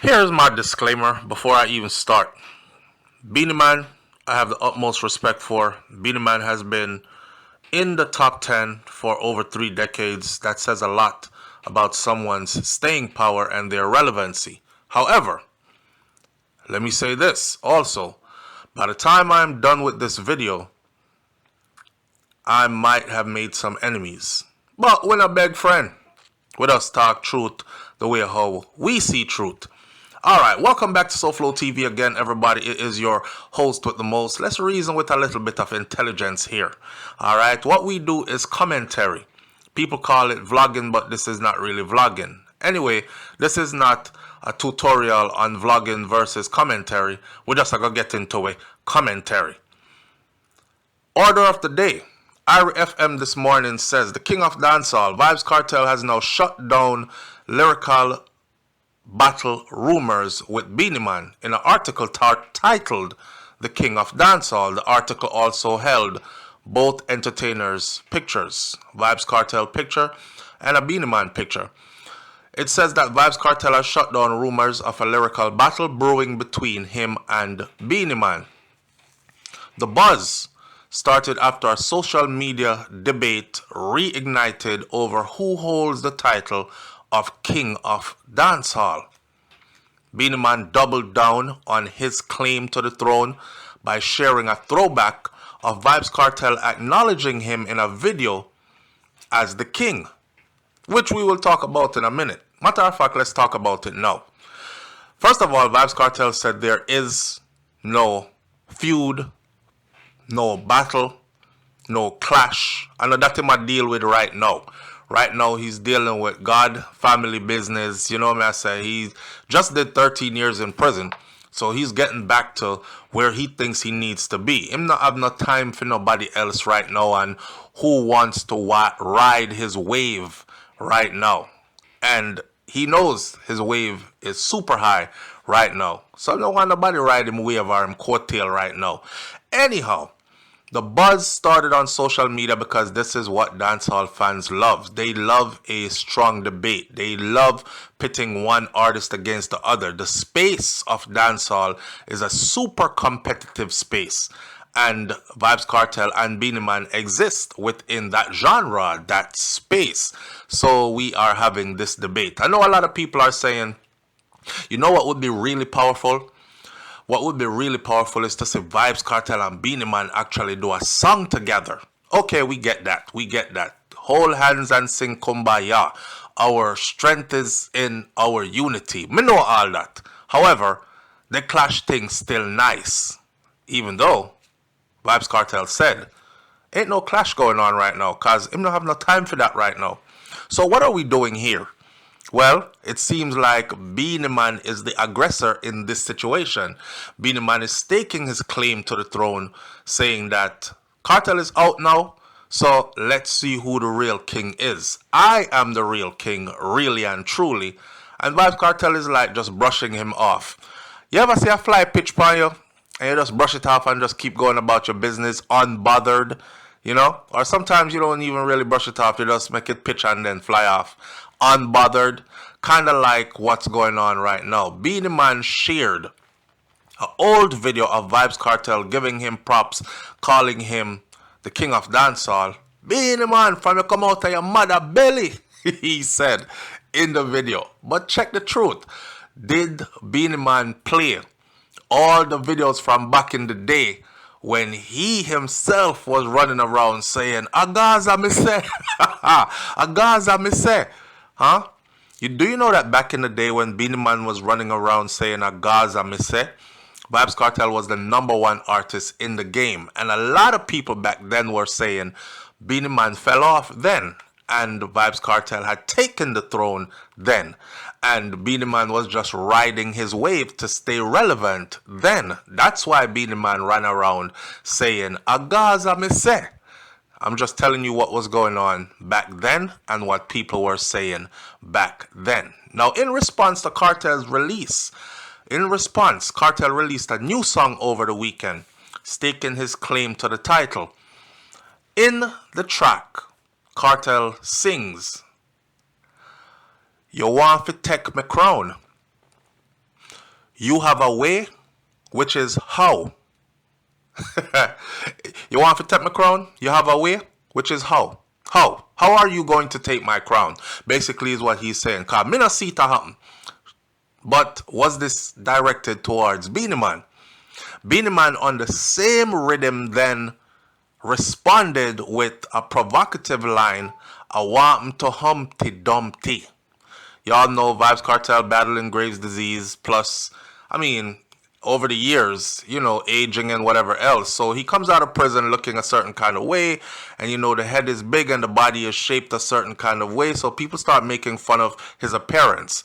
Here's my disclaimer before I even start. Beenie Man, I have the utmost respect for. Beenie Man has been in the top 10 for over 3 decades. That says a lot about someone's staying power and their relevancy. However, let me say this also. By the time I'm done with this video, I might have made some enemies. But when I beg friend, with us talk truth the way how we see truth. Alright, welcome back to SouFLoTV again, everybody. It is your host with the most. Let's reason with a little bit of intelligence here. Alright, what we do is commentary. People call it vlogging, but this is not really vlogging. Anyway, this is not a tutorial on vlogging versus commentary. We're just going to get into a commentary. Order of the day. IRFM this morning says the King of Dancehall, Vybz Kartel, has now shut down lyrical battle rumors with Beenie Man in an article titled The King of Dancehall. The article also held both entertainers' pictures, Vybz Kartel picture and a Beenie Man picture. It says that Vybz Kartel has shut down rumors of a lyrical battle brewing between him and Beenie Man. The buzz started after a social media debate reignited over who holds the title of King of Dancehall. Beenie Man doubled down on his claim to the throne by sharing a throwback of Vybz Kartel acknowledging him in a video as the king, which we will talk about in a minute. Matter of fact, let's talk about it now. First of all, Vybz Kartel said there is no feud, no battle, no clash, and that him a deal with right now. Right now, he's dealing with God, family business. You know what I say? He just did 13 years in prison. So he's getting back to where he thinks he needs to be. Him not have no time for nobody else right now and who wants to ride his wave right now. And he knows his wave is super high right now. So I don't want nobody ride him wave or him coattail right now. Anyhow, the buzz started on social media because this is what dancehall fans love. They love a strong debate. They love pitting one artist against the other. The space of dancehall is a super competitive space. And Vybz Kartel and Beenie Man exist within that genre, that space. So we are having this debate. I know a lot of people are saying, you know what would be really powerful? What would be really powerful is to see Vybz Kartel and Beenie Man actually do a song together. Okay, we get that. We get that. Hold hands and sing Kumbaya. Our strength is in our unity. Me know all that. However, the clash thing's still nice. Even though Vybz Kartel said, ain't no clash going on right now because him don't have no time for that right now. So what are we doing here? Well, it seems like Beenie Man is the aggressor in this situation. Beenie Man is staking his claim to the throne, saying that Cartel is out now, so let's see who the real king is. I am the real king, really and truly. And Vybz Kartel is like just brushing him off. You ever see a fly pitch on you, and you just brush it off and just keep going about your business unbothered, you know? Or sometimes you don't even really brush it off, you just make it pitch and then fly off. Unbothered, kind of like what's going on right now. Beenie Man shared an old video of Vybz Kartel giving him props, calling him the King of Dancehall. Beenie Man, from you come out of your mother belly, he said in the video. But check the truth. Did Beenie Man play all the videos from back in the day when he himself was running around saying, Agaza me say, Agaza me say? Huh? Do you know that back in the day when Beenie Man was running around saying Agaza me say, Vybz Kartel was the #1 artist in the game. And a lot of people back then were saying Beenie Man fell off then. And Vybz Kartel had taken the throne then. And Beenie Man was just riding his wave to stay relevant then. That's why Beenie Man ran around saying Agaza me say. I'm just telling you what was going on back then and what people were saying back then. Now, in response to Cartel's release, Cartel released a new song over the weekend, staking his claim to the title. In the track, Cartel sings, You want to take my crown? You have a way, which is how. You want to take my crown? You have a way, which is how. How? How are you going to take my crown? Basically is what he's saying. Because me not see it happen. But was this directed towards Beenie Man? Beenie Man on the same rhythm then responded with a provocative line, I want 'em to Humpty Dumpty. Y'all know Vybz Kartel battling Graves' disease, plus, I mean, over the years, you know, aging and whatever else. So he comes out of prison looking a certain kind of way, and you know, the head is big and the body is shaped a certain kind of way, so people start making fun of his appearance.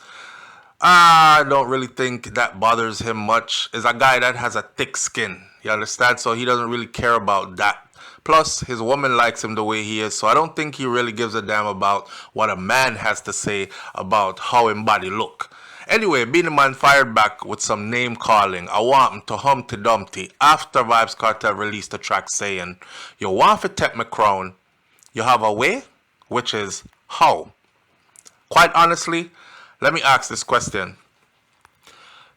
I don't really think that bothers him much. Is a guy that has a thick skin, you understand? So he doesn't really care about that. Plus, his woman likes him the way he is, so I don't think he really gives a damn about what a man has to say about how his body look. Anyway, Beenie Man fired back with some name calling. I want him to Humpty Dumpty after Vybz Kartel released a track saying, you want to take my crown, you have a way, which is how. Quite honestly, let me ask this question.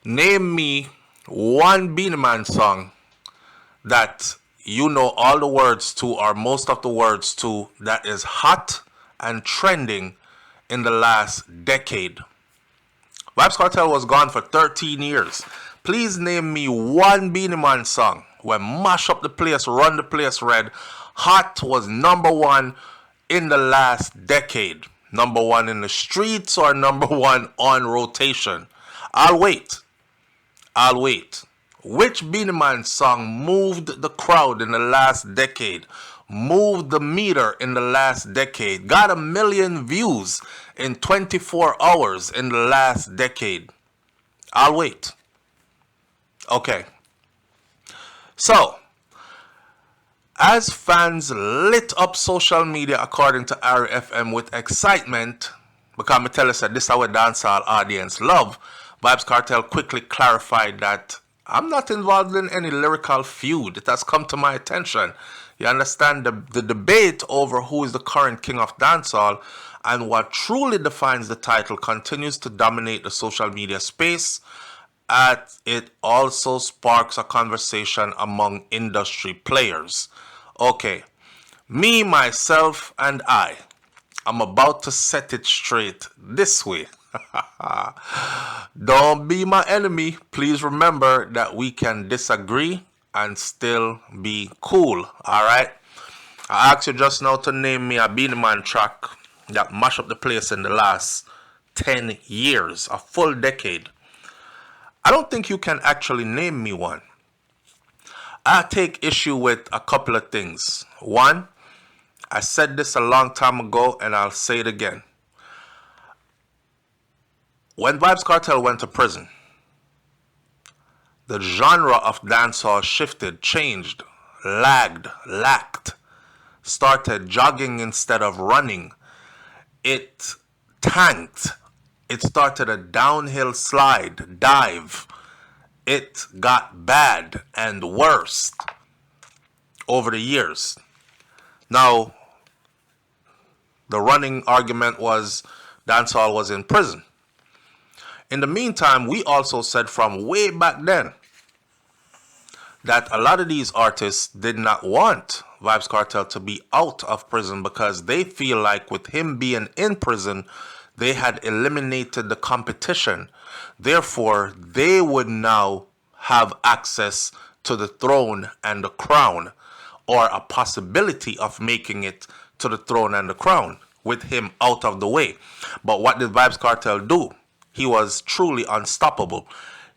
Name me one Beenie Man song that you know all the words to or most of the words to that is hot and trending in the last decade. Vybz Kartel was gone for 13 years. Please name me one Beenie Man song where mash up the place, run the place red. Hot was number one in the last decade. Number one in the streets or number one on rotation. I'll wait. Which Beenie Man song moved the crowd in the last decade? Moved the meter in the last decade? Got 1 million views in 24 hours in the last decade? I'll wait. Okay. So, as fans lit up social media according to RFM with excitement, because I tell us that this is our dancehall audience love, Vybz Kartel quickly clarified that I'm not involved in any lyrical feud. It has come to my attention. You understand the debate over who is the current king of dancehall and what truly defines the title continues to dominate the social media space. It also sparks a conversation among industry players. Okay, me, myself, and I'm about to set it straight this way. Don't be my enemy. Please remember that we can disagree and still be cool. Alright? I asked you just now to name me a Beenie Man track that mashed up the place in the last 10 years, a full decade. I don't think you can actually name me one. I take issue with a couple of things. One, I said this a long time ago and I'll say it again. When Vybz Kartel went to prison, the genre of dancehall shifted, changed, lacked, started jogging instead of running. It tanked. It started a downhill slide, dive. It got bad and worse over the years. Now, the running argument was dancehall was in prison. In the meantime, we also said from way back then that a lot of these artists did not want Vybz Kartel to be out of prison because they feel like with him being in prison, they had eliminated the competition. Therefore, they would now have access to the throne and the crown, or a possibility of making it to the throne and the crown with him out of the way. But what did Vybz Kartel do? He was truly unstoppable.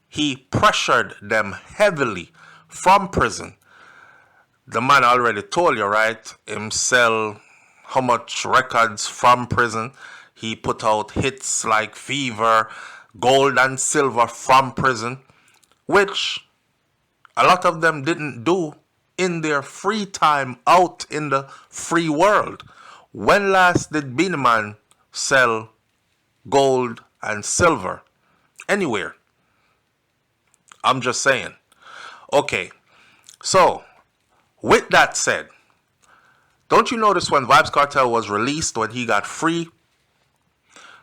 He pressured them heavily from prison. The man already told you, right? Him sell how much records from prison. He put out hits like Fever, Gold and Silver from prison, which a lot of them didn't do in their free time out in the free world. When last did Beenie Man sell gold and silver anywhere? I'm just saying. Okay, so with that said, don't you notice when Vybz Kartel was released, when he got free,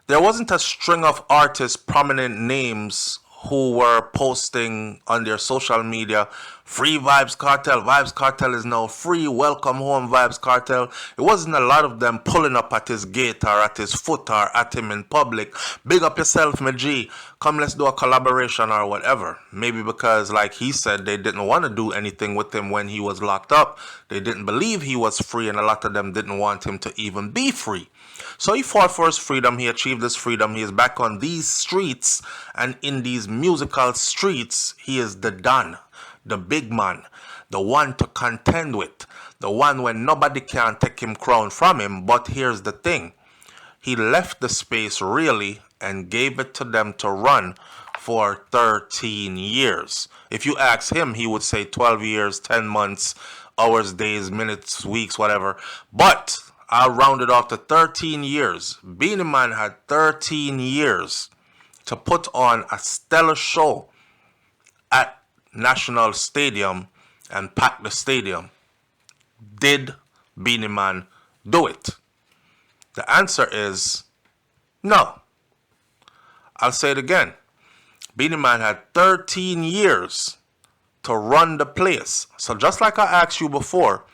there wasn't a string of artists, prominent names who were posting on their social media, free Vybz Kartel. Vybz Kartel is now free. Welcome home, Vybz Kartel. It wasn't a lot of them pulling up at his gate or at his foot or at him in public. Big up yourself, my G. Come, let's do a collaboration or whatever. Maybe because, like he said, they didn't want to do anything with him when he was locked up. They didn't believe he was free, and a lot of them didn't want him to even be free. So he fought for his freedom. He achieved his freedom. He is back on these streets, and in these musical streets, he is the Don, the big man, the one to contend with, the one when nobody can take him crown from him. But here's the thing. He left the space really and gave it to them to run for 13 years. If you ask him, he would say 12 years, 10 months, hours, days, minutes, weeks, whatever. But I'll round it off to 13 years. Beenie Man had 13 years to put on a stellar show at National Stadium and pack the stadium. Did Beenie Man do it? The answer is no. I'll say it again. Beenie Man had 13 years to run the place. So just like I asked you before,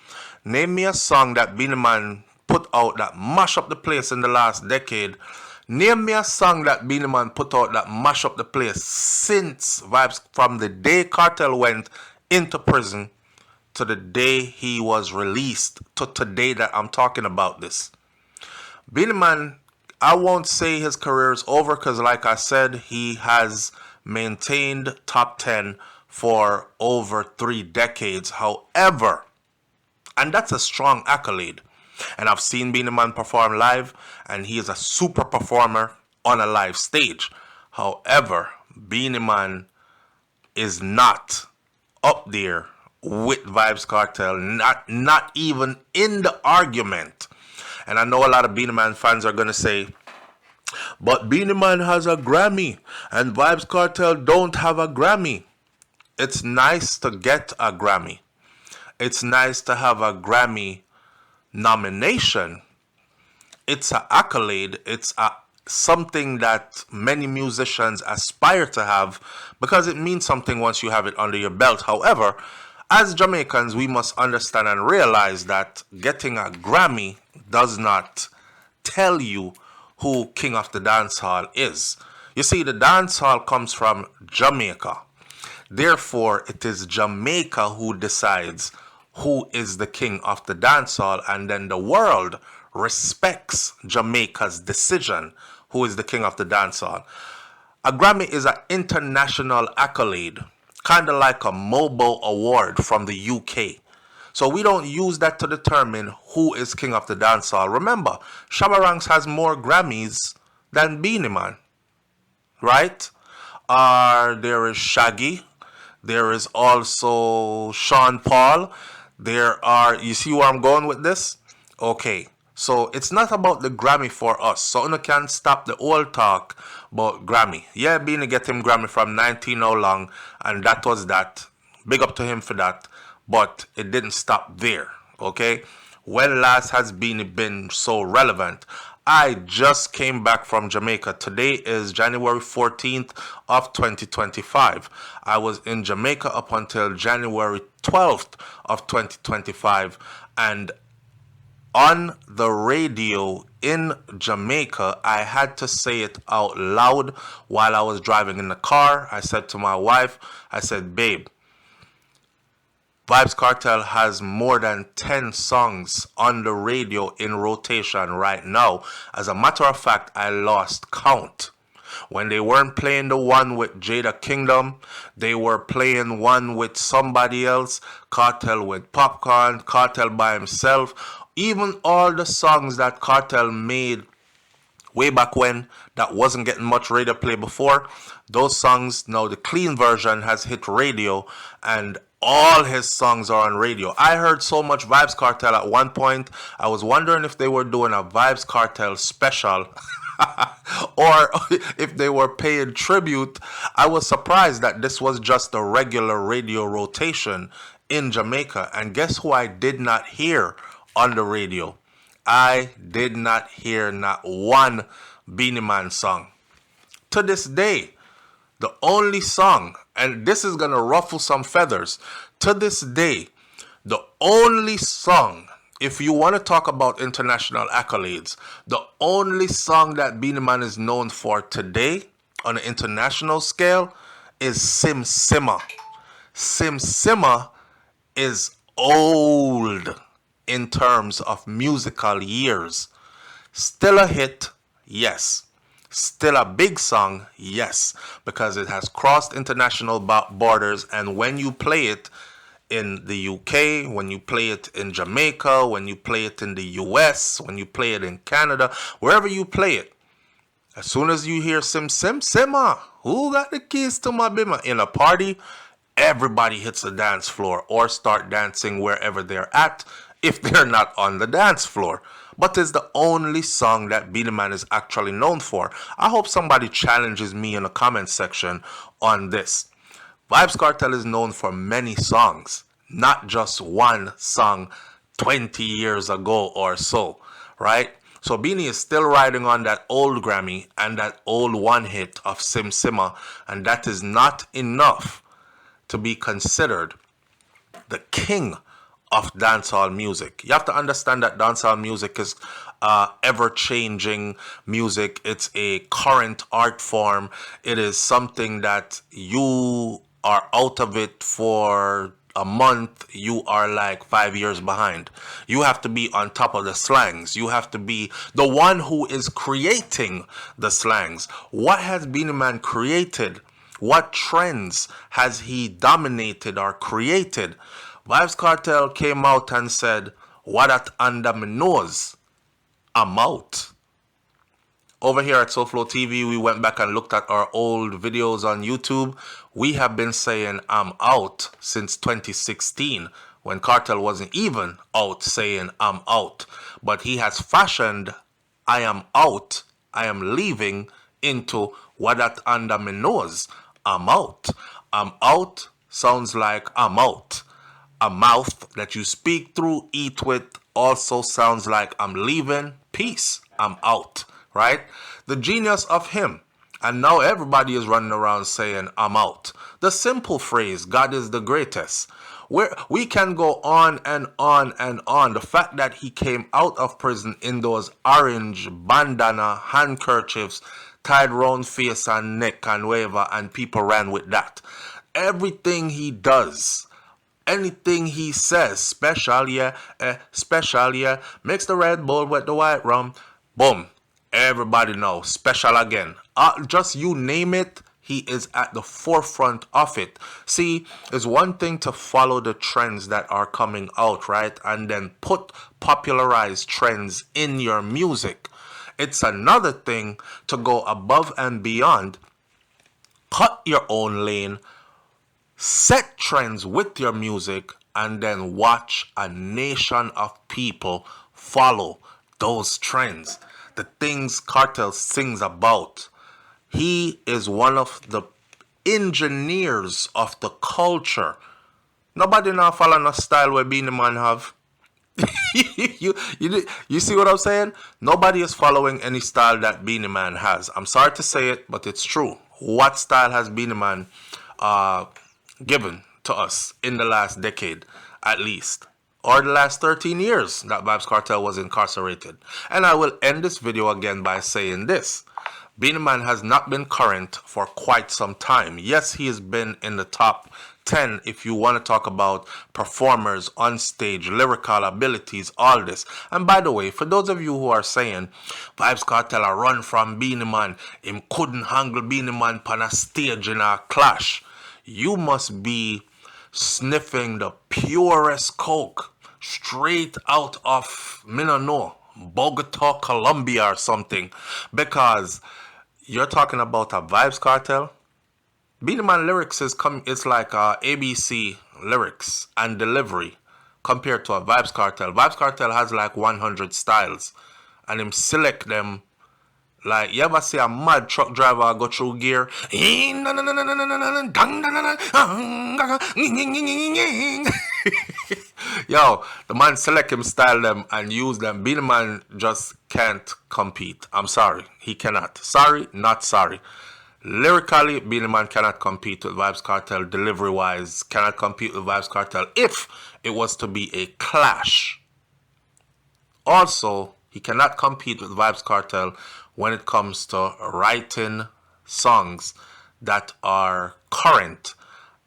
name me a song that Beenie Man put out that mash up the place in the last decade. Name me a song that Beenie Man put out that mash up the place since Vybz, from the day Cartel went into prison to the day he was released to today that I'm talking about this. Beenie Man, I won't say his career is over because like I said, he has maintained top 10 for over 3 decades. However, and that's a strong accolade. And I've seen Beenie Man perform live, and he is a super performer on a live stage. However, Beenie Man is not up there with Vybz Kartel, not even in the argument. And I know a lot of Beenie Man fans are going to say, but Beenie Man has a Grammy, and Vybz Kartel don't have a Grammy. It's nice to get a Grammy. It's nice to have a Grammy nomination. It's an accolade. It's something that many musicians aspire to have because it means something once you have it under your belt. However, as Jamaicans, we must understand and realize that getting a Grammy does not tell you who King of the Dancehall is. You see, the dancehall comes from Jamaica. Therefore, it is Jamaica who decides who is the king of the dancehall, and then the world respects Jamaica's decision who is the king of the dancehall. A Grammy is an international accolade, kind of like a MOBO award from the UK. So we don't use that to determine who is king of the dancehall. Remember, Shabba Ranks has more Grammys than Beenie Man, right? There is Shaggy. There is also Sean Paul. You see where I'm going with this? Okay, so it's not about the Grammy for us. So you can't stop the old talk about Grammy. Yeah, Beanie get him Grammy from 19 how long, and that was that. Big up to him for that. But it didn't stop there, okay? When last has Beanie been so relevant? I just came back from Jamaica. Today is January 14th of 2025. I was in Jamaica up until January 12th of 2025. And on the radio in Jamaica, I had to say it out loud while I was driving in the car. I said to my wife, I said, babe, Vybz Kartel has more than 10 songs on the radio in rotation right now. As a matter of fact, I lost count. When they weren't playing the one with Jada Kingdom, they were playing one with somebody else, Cartel with Popcorn, Cartel by himself. Even all the songs that Cartel made way back when that wasn't getting much radio play before, those songs, now the clean version has hit radio, and all his songs are on radio. I heard so much Vybz Kartel at one point, I was wondering if they were doing a Vybz Kartel special or if they were paying tribute. I was surprised that this was just a regular radio rotation in Jamaica. And guess who I did not hear on the radio? I did not hear not one Beenie Man song. To this day, The only song, and this is gonna ruffle some feathers, to this day, the only song, if you want to talk about international accolades, the only song that Beenie Man is known for today on an international scale is Sim Simma. Sim Simma is old in terms of musical years. Still a hit, yes. Still a big song, yes, because it has crossed international borders, and when you play it in the UK, when you play it in Jamaica, when you play it in the US, when you play it in Canada, wherever you play it, as soon as you hear Sim Simma, who got the keys to my bimmer in a party, everybody hits the dance floor or start dancing wherever they're at if they're not on the dance floor. But it's the only song that Beenie Man is actually known for. I hope somebody challenges me in the comment section on this. Vybz Kartel is known for many songs, not just one song 20 years ago or so, right? So Beanie is still riding on that old Grammy and that old one hit of Sim Simma, and that is not enough to be considered the king of dancehall music. You have to understand that dancehall music is ever-changing music. It's a current art form. It is something that you are out of it for a month, you are like 5 years behind. You have to be on top of the slangs. You have to be the one who is creating the slangs. What has Beenie Man created? What trends has he dominated or created? Vybz Kartel came out and said, "What at under me nose, I'm out." Over here at SouFLoTV, we went back and looked at our old videos on YouTube. We have been saying "I'm out" since 2016, when Cartel wasn't even out saying "I'm out." But he has fashioned "I am out, I am leaving" into "what that under me nose, I'm out." I'm out sounds like I'm out. A mouth that you speak through, eat with, also sounds like I'm leaving. Peace, I'm out, right? The genius of him. And now everybody is running around saying, "I'm out." The simple phrase, "God is the greatest." We can go on and on and on. The fact that he came out of prison in those orange bandana handkerchiefs tied round face and neck and whatever, and people ran with that. Everything he does, anything he says, special, yeah, special, yeah, mix the Red Bull with the white rum, boom, everybody knows, special again. Just you name it, he is at the forefront of it. See, it's one thing to follow the trends that are coming out, right, and then put popularized trends in your music. It's another thing to go above and beyond, cut your own lane, set trends with your music, and then watch a nation of people follow those trends. The things Cartel sings about. He is one of the engineers of the culture. Nobody now follow no style where Beenie Man have. you see what I'm saying? Nobody is following any style that Beenie Man has. I'm sorry to say it, but it's true. What style has Beenie Man given to us in the last decade, at least, or the last 13 years that Vybz Kartel was incarcerated? And I will end this video again by saying this. Beenie Man has not been current for quite some time. Yes, he has been in the top 10 if you want to talk about performers on stage, lyrical abilities, all this. And by the way, for those of you who are saying Vybz Kartel a run from Beenie Man, him couldn't handle Beenie Man on a stage in a clash, you must be sniffing the purest coke straight out of, me no know, Bogota, Colombia or something, because you're talking about a Vybz Kartel. Beenie Man lyrics it's like ABC lyrics and delivery compared to a Vybz Kartel. Vybz Kartel has like 100 styles, and him select them. Like, you ever see a mad truck driver go through gear? Yo, the man select him, style them, and use them. Beenie Man just can't compete. I'm sorry, he cannot. Sorry, not sorry. Lyrically, Beenie Man cannot compete with Vybz Kartel. Delivery-wise, cannot compete with Vybz Kartel if it was to be a clash. Also, he cannot compete with Vybz Kartel when it comes to writing songs that are current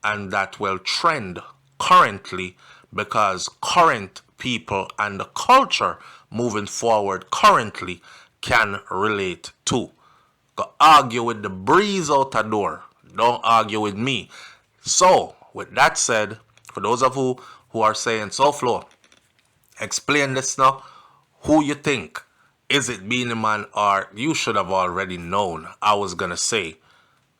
and that will trend currently, because current people and the culture moving forward currently can relate to. Go argue with the breeze out the door. Don't argue with me. So, with that said, for those of you who are saying, SouFlo, explain this now. Who you think? Is it Beenie Man, or you should have already known? I was gonna say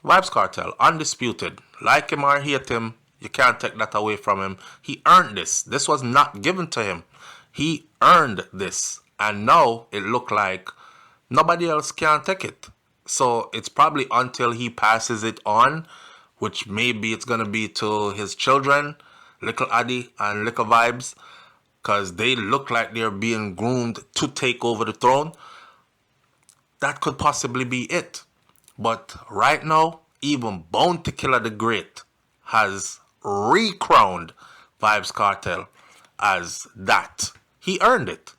Vybz Kartel, Undisputed. Like him or hate him, you can't take that away from him. He earned this. This was not given to him. He earned this. And now it look like nobody else can take it. So it's probably until he passes it on, which maybe it's gonna be to his children, Little Addy and Little Vybz, because they look like they're being groomed to take over the throne. That could possibly be it. But right now, even Bounty Killer the Great has recrowned Vybz Kartel as that. He earned it.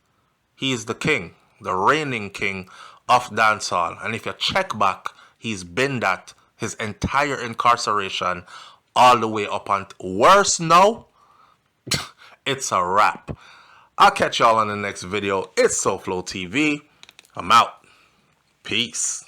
He is the king, the reigning king of dancehall. And if you check back, he's been that his entire incarceration, all the way up on worse now. It's a wrap. I'll catch y'all on the next video. It's SouFLoTV. I'm out. Peace.